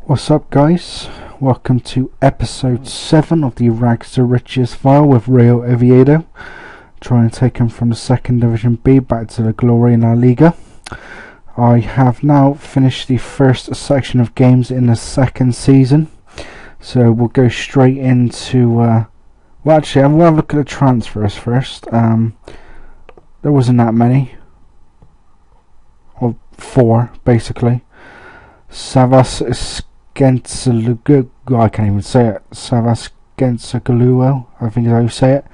What's up, guys? Welcome to episode 7 of the Rags to Riches file with Real Oviedo. Try and take him from the 2nd Division B back to the glory in La Liga. I have now finished the first section of games in the second season, so we'll go straight into well, actually I'm going to look at the transfers first. There wasn't that many, or 4 basically. Savas Gensalugo, I can't even say it. Savas Gensalugo, I think is how you say it,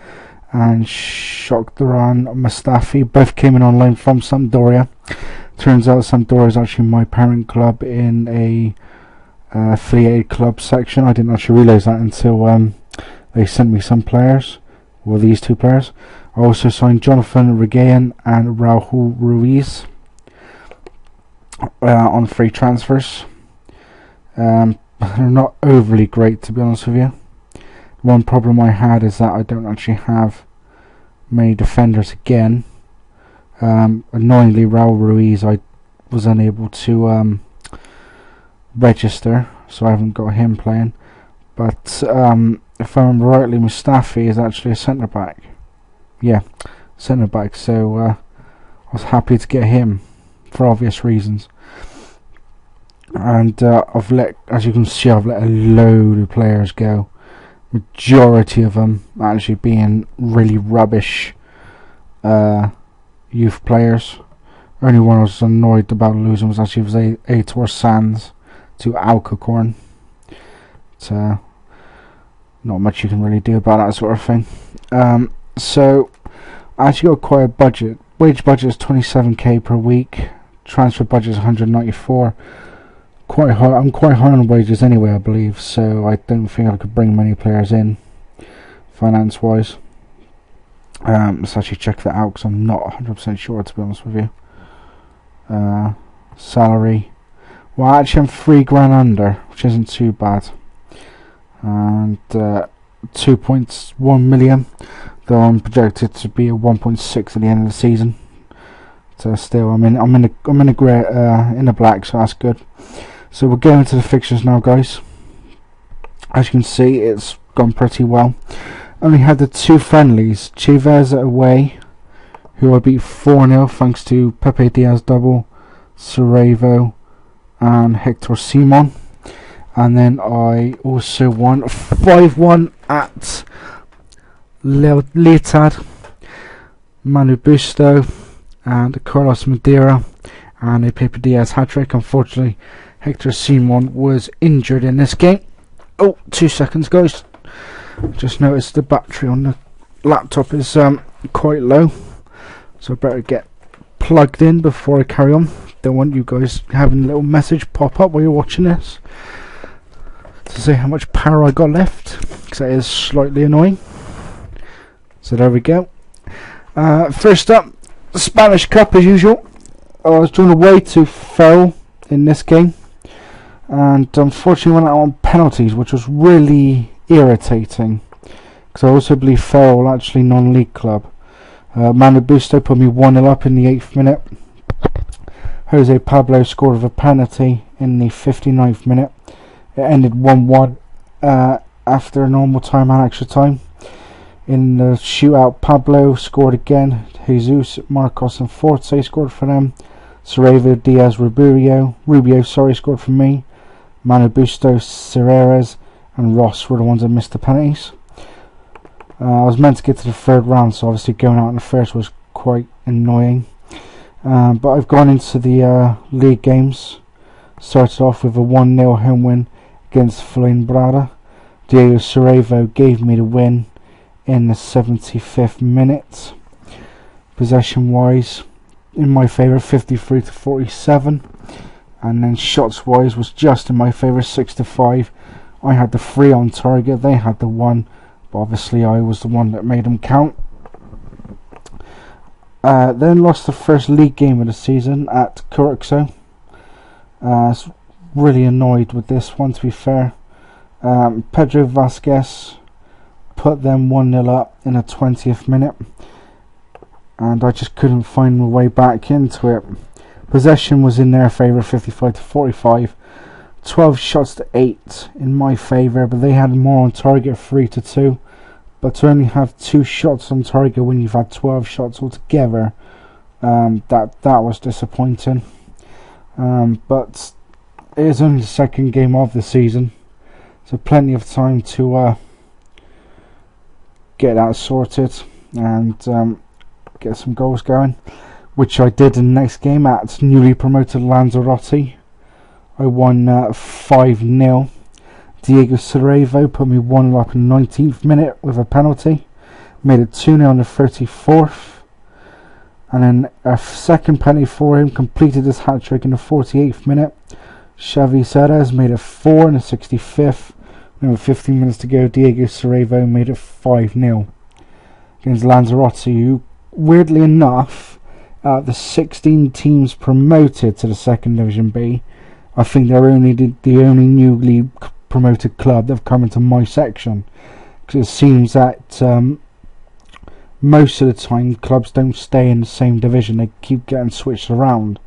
and Shokdaran Mustafi both came in on loan from Sampdoria. Turns out Sampdoria is actually my parent club in a affiliated club section. I didn't actually realise that until they sent me some players, well, these 2 players. I also signed Jonathan Regayan and Raul Ruiz on free transfers. They're not overly great, to be honest with you. One problem I had is that I don't actually have many defenders again. Annoyingly, Raul Ruiz I was unable to register, so I haven't got him playing. But if I remember rightly, Mustafi is actually a centre back. Yeah, centre back. So I was happy to get him for obvious reasons. And I've let, as you can see, I've let a load of players go. Majority of them actually being really rubbish youth players. Only one I was annoyed about losing was actually Aitor Sands to Alcacorn. So not much you can really do about that sort of thing. So I actually got quite a budget. Wage budget is 27k per week. Transfer budget is 194. Quite high. I'm quite high on wages anyway, I believe, so I don't think I could bring many players in finance wise. Let's actually check that out because I'm not 100% sure, to be honest with you. Salary, well, actually I'm £3,000 under, which isn't too bad, and 2.1 million, though I'm projected to be at 1.6 at the end of the season. So still, I'm in the grey, in the black, so that's good. So we'll go into the fixtures now, guys. As you can see, it's gone pretty well. Only had the 2 friendlies. Chivas away, who I beat 4-0 thanks to Pepe Diaz double, Sarajevo and Hector Simon. And then I also won 5-1 at Leotad, Manu Busto and Carlos Madeira, and a Pepe Diaz hat-trick. Unfortunately, Hector Simon was injured in this game. Oh, 2 seconds, guys. Just noticed the battery on the laptop is quite low, so I better get plugged in before I carry on. Don't want you guys having a little message pop up while you're watching this to say how much power I got left, because that is slightly annoying. So there we go. First up, the Spanish Cup as usual. I was drawn away to Ferrol in this game, and unfortunately went out on penalties, which was really irritating, because I also believe Ferrol actually non-league club. Manu Busto put me 1-0 up in the 8th minute. Jose Pablo scored with a penalty in the 59th minute. It ended 1-1 after normal time and extra time. In the shootout, Pablo scored again. Jesus, Marcos and Forte scored for them. Sarajevo, Diaz, Rubio scored for me. Manu Busto, Cereres and Ross were the ones that missed the penalties. I was meant to get to the 3rd round, so obviously going out in the first was quite annoying. But I've gone into the league games. Started off with a 1-0 home win against Fuenlabrada. Diego Sarajevo gave me the win in the 75th minute. Possession wise, in my favour, 53-47, and then shots wise was just in my favour, 6-5. I had the 3 on target, they had the 1, but obviously I was the one that made them count. Then lost the first league game of the season at Curuxo. I was really annoyed with this one, to be fair. Pedro Vasquez put them 1-0 up in the 20th minute, and I just couldn't find my way back into it. Possession was in their favour, 55-45. 12 shots to 8 in my favour, but they had more on target, 3-2. But to only have 2 shots on target when you've had 12 shots altogether, that was disappointing. But it is only the second game of the season, so plenty of time to get that sorted and get some goals going, which I did in the next game at newly promoted Lanzarote. I won 5-0. Diego Cerevo put me 1-0 up in the 19th minute with a penalty, made it 2-0 in the 34th, and then a second penalty for him, completed his hat-trick in the 48th minute. Xavi Serres made it 4 in the 65th, and with 15 minutes to go, Diego Cerevo made it 5-0 against Lanzarote, who, weirdly enough, the 16 teams promoted to the second Division B, I think they're only the only newly promoted club that have come into my section, because it seems that most of the time clubs don't stay in the same division, they keep getting switched around,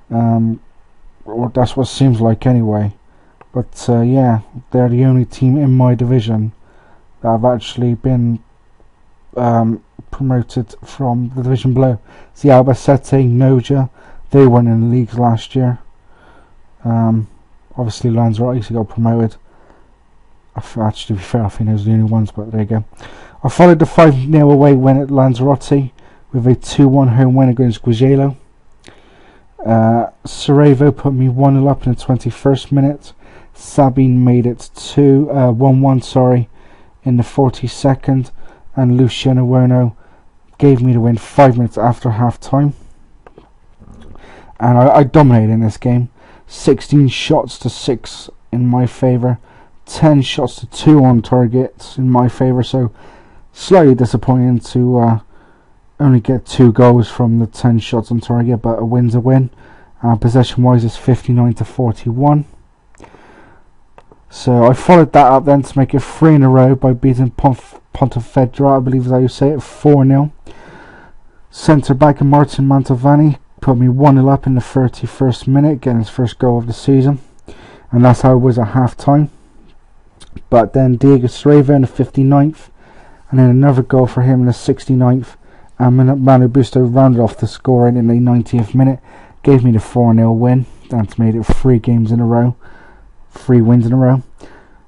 or that's what it seems like anyway. But yeah, they're the only team in my division that have actually been promoted from the division below. See, Albacete, Noja, they weren't in the leagues last year. Obviously Lanzarote got promoted. Actually, to be fair, I think those are the only ones, but there you go. I followed the 5-0 away win at Lanzarote with a 2-1 home win against Guigello. Cerevo put me 1-0 up in the 21st minute. Sabine made it 1-1 in the 42nd, and Luciano Bueno gave me the win 5 minutes after half time. And I dominated in this game. 16 shots to 6 in my favour, 10 shots to 2 on target in my favour, so slightly disappointing to only get 2 goals from the 10 shots on target, but a win's a win. Possession wise is 59-41. So I followed that up then to make it 3 in a row by beating Pontevedra, I believe is how you say it, 4-0. Centre back Martin Mantovani put me 1-0 up in the 31st minute, getting his first goal of the season, and that's how it was at half time. But then Diego Cerevo in the 59th, and then another goal for him in the 69th, and Manu Busto rounded off the scoring in the 90th minute, gave me the 4-0 win. That's made it 3 wins in a row.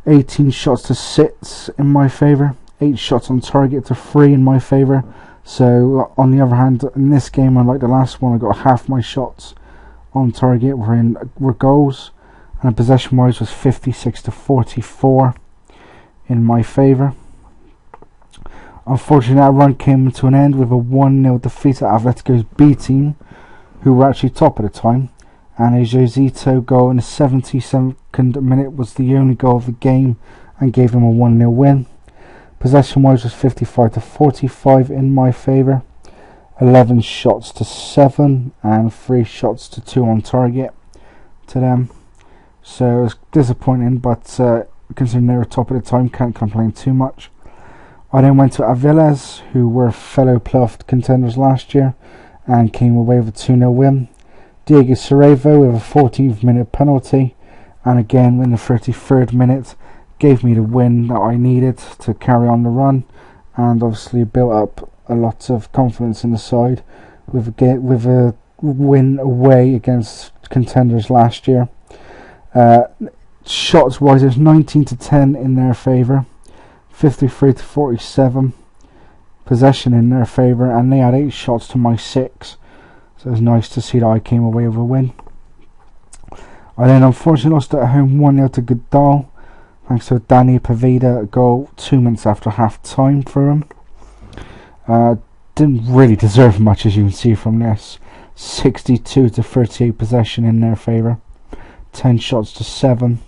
18 shots to 6 in my favour, 8 shots on target to 3 in my favour. So on the other hand, in this game, unlike the last one, I got half my shots on target were goals, and possession wise was 56-44 in my favour. Unfortunately, that run came to an end with a 1-0 defeat at Atletico's B team, who were actually top at the time, and a Josito goal in the 72nd minute was the only goal of the game and gave them a 1-0 win. Possession wise was 55-45 in my favour, 11 shots to 7 and 3 shots to 2 on target to them. So it was disappointing, but considering they were top at the time, can't complain too much. I then went to Aviles, who were fellow playoff contenders last year, and came away with a 2-0 win. Diego Cerevo with a 14th minute penalty, and again in the 33rd minute gave me the win that I needed to carry on the run, and obviously built up a lot of confidence in the side with a win away against contenders last year. Shots wise, it's 19-10 in their favour, 53-47 possession in their favour, and they had 8 shots to my 6, so it was nice to see that I came away with a win. I then unfortunately lost at home 1-0 to Godal, thanks to a Danny Pavida goal 2 minutes after half time for him. Didn't really deserve much, as you can see from this. 62-38 possession in their favour, 10 shots to 7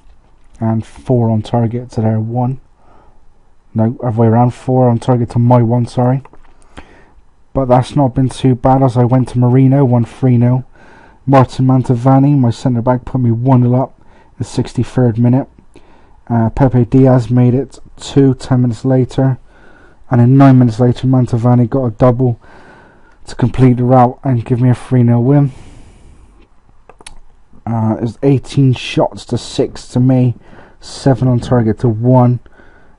and 4 on target to their 1. No, other way around, 4 on target to my 1, sorry. But that's not been too bad, as I went to Marino, won 3-0. Martin Mantovani, my centre back, put me 1-0 up in the 63rd minute. Pepe Diaz made it 10 minutes later, and then 9 minutes later Mantovani got a double to complete the route and give me a 3-0 win. It was 18 shots to 6 to me, 7 on target to 1,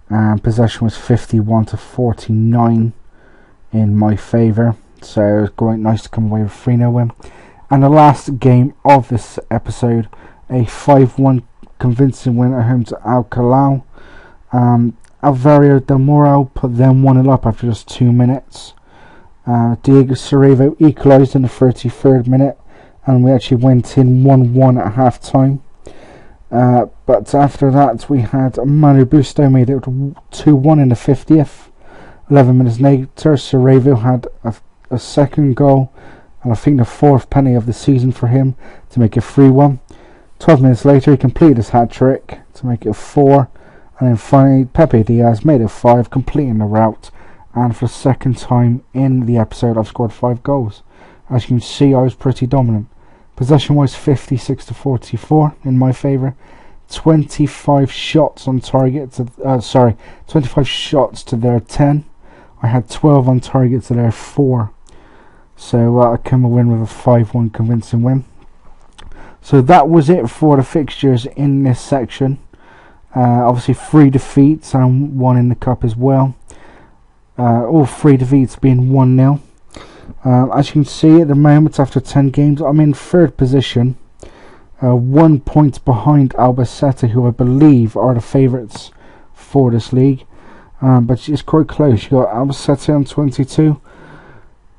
and possession was 51 to 49 in my favour. So it was quite nice to come away with 3-0 win. And the last game of this episode, a 5-1 convincing win at home to Alcalá. Alvaro del Moro put them 1-0 up after just 2 minutes. Diego Cerredo equalised in the 33rd minute, and we actually went in 1-1 at half time. But after that we had Manu Busto made it 2-1 in the 50th. 11 minutes later, Cerredo had a second goal, and I think the 4th penalty of the season for him, to make it 3-1. 12 minutes later he completed his hat-trick to make it 4, and then finally Pepe Diaz made it 5, completing the route. And for the second time in the episode I've scored 5 goals. As you can see, I was pretty dominant. Possession was 56 to 44 in my favour. 25 shots on target to 25 shots to their 10. I had 12 on target to their 4. So I came away with a 5-1 convincing win. So that was it for the fixtures in this section. Obviously 3 defeats and 1 in the cup as well. All 3 defeats being 1-0. As you can see, at the moment after 10 games I'm in 3rd position, 1 point behind Albacete, who I believe are the favourites for this league, but it's quite close. You got Albacete on 22,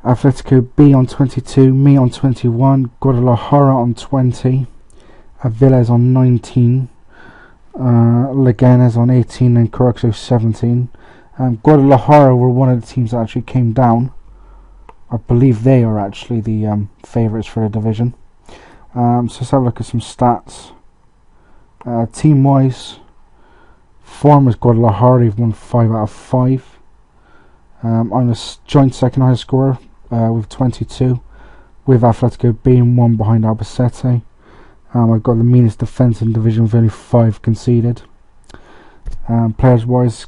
Atletico B on 22, me on 21, Guadalajara on 20, Aviles on 19, Leganes on 18, and Corexo 17. Guadalajara were one of the teams that actually came down. I believe they are actually the favourites for the division. So let's have a look at some stats. Team wise, form is Guadalajara, they've won 5 out of 5. I'm a joint second highest scorer with 22, with Atletico being 1 behind Albacete. I've got the meanest defence in the division with only 5 conceded. Players wise,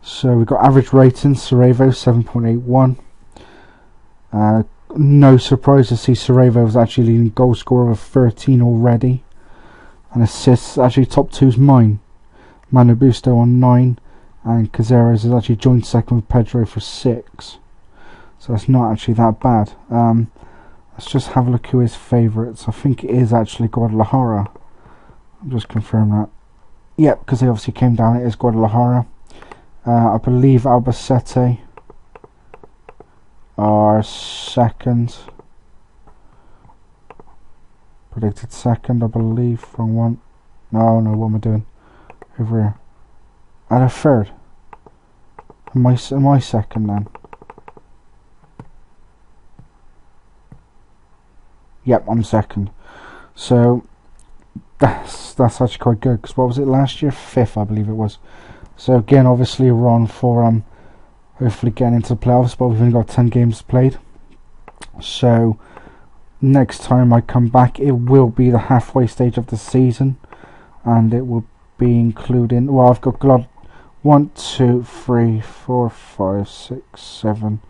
so we've got average rating, Cerredo 7.81. No surprise to see Cerredo was actually leading goal scorer with 13 already. And assists, actually top 2's mine. Manu Busto on 9, and Caceres is actually joint second with Pedro for 6. So that's not actually that bad. Let's just have a look who his favourites. I think it is actually Guadalajara. I'll just confirm that. Yep, because they obviously came down, it is Guadalajara. I believe Albacete are second. Predicted second, I believe. Wrong one. No, what am I doing? Over here. And a 3rd. Am I second then? Yep, I'm second. So that's actually quite good, because what was it last year? 5th, I believe it was. So again, obviously we're on for hopefully getting into the playoffs, but we've only got 10 games played. So next time I come back, it will be the halfway stage of the season, and it will be including, well, I've got club 1, 2, 3, 4, 5, 6, 7,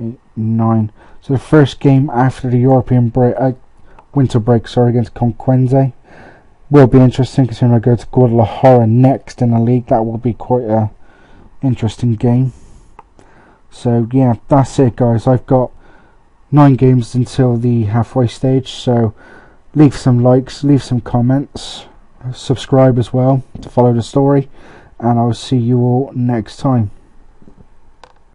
8, 9. So the first game after the European break, winter break, against Conquense, will be interesting, considering I go to Guadalajara next in the league. That will be quite a interesting game. So yeah, that's it guys. I've got 9 games until the halfway stage, so leave some likes, leave some comments, subscribe as well to follow the story, and I will see you all next time.